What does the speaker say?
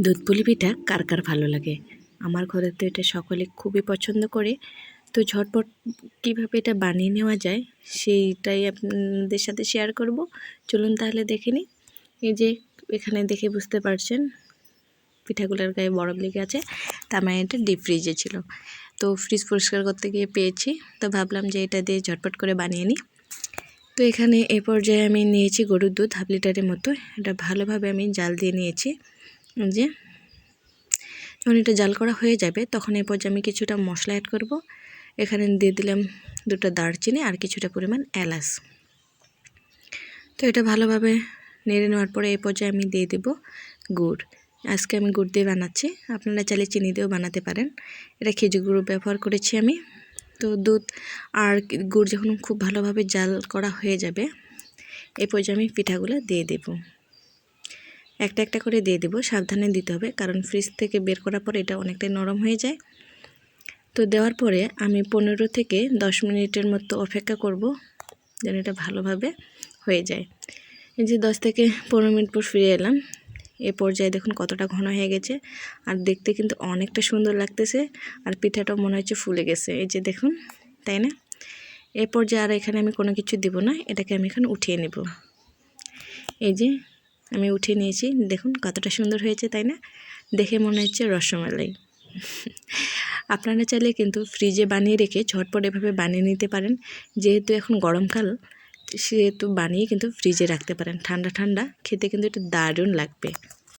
দুধ পুলি পিঠা কার কার ভালো লাগে। আমার ঘরে তো এটা সকলে খুবই পছন্দ করে। তো ঝটপট কীভাবে এটা বানিয়ে নেওয়া যায় সেইটাই আপনাদের সাথে শেয়ার করব। চলুন তাহলে দেখে নিই। এই যে এখানে দেখে বুঝতে পারছেন পিঠাগুলোর গায়ে বরফ লেগে আছে, তার মানে এটা ডিপ ফ্রিজে ছিল। তো ফ্রিজ পরিষ্কার করতে গিয়ে পেয়েছি, তো ভাবলাম যে এটা দিয়ে ঝটপট করে বানিয়ে নিই। তো এখানে এই পর্যায়ে আমি নিয়েছি গরুর দুধ হাফ লিটারের মতো। এটা ভালোভাবে আমি জাল দিয়ে নিয়েছি। যে যখন এটা জাল করা হয়ে যাবে তখন এই পর্যায়ে আমি কিছুটা মশলা অ্যাড করব। এখানে দিয়ে দিলাম 2টা দারচিনি আর কিছুটা পরিমাণ এলাচ। তো এটা ভালোভাবে নেড়ে নেওয়ার পরে এই পর্যায়ে আমি দিয়ে দেব গুড়। আজকে আমি গুড় দিয়ে বানাচ্ছি, আপনারা চাইলে চিনি দিয়েও বানাতে পারেন। এটা খেজুর গুঁড়ো ব্যবহার করেছি আমি। তো দুধ আর গুড় যখন খুব ভালোভাবে জাল করা হয়ে যাবে এই পর্যায়ে আমি পিঠাগুলো দিয়ে দেব। একটা একটা করে দিয়ে দেব, সাবধানে দিতে হবে কারণ ফ্রিজ থেকে বের করার পরে এটা অনেকটাই নরম হয়ে যায়। তো দেওয়ার পরে আমি 15 থেকে 10 মিনিটের মতো অপেক্ষা করব যেন এটা ভালোভাবে হয়ে যায়। এই যে 10 থেকে 15 মিনিট পর ফিরে এলাম। এই পর্যায়ে দেখুন কতটা ঘন হয়ে গেছে আর দেখতে কিন্তু অনেকটা সুন্দর লাগতেছে আর পিঠাটাও মনে হচ্ছে ফুলে গেছে। এই যে দেখুন, তাই না? এই পর্যায়ে আর এখানে আমি কোনো কিছু দিব না, এটাকে আমি এখন উঠিয়ে নেব। এই যে আমি উঠিয়ে নিয়েছি, দেখুন কতটা সুন্দর হয়েছে, তাই না? দেখে মনে হচ্ছে রসমালাই। আপনারা চাইলে কিন্তু ফ্রিজে বানিয়ে রেখে ঝটপট এভাবে বানিয়ে নিতে পারেন। যেহেতু এখন গরমকাল সেহেতু বানিয়ে কিন্তু ফ্রিজে রাখতে পারেন, ঠান্ডা ঠান্ডা খেতে কিন্তু এটা দারুণ লাগবে।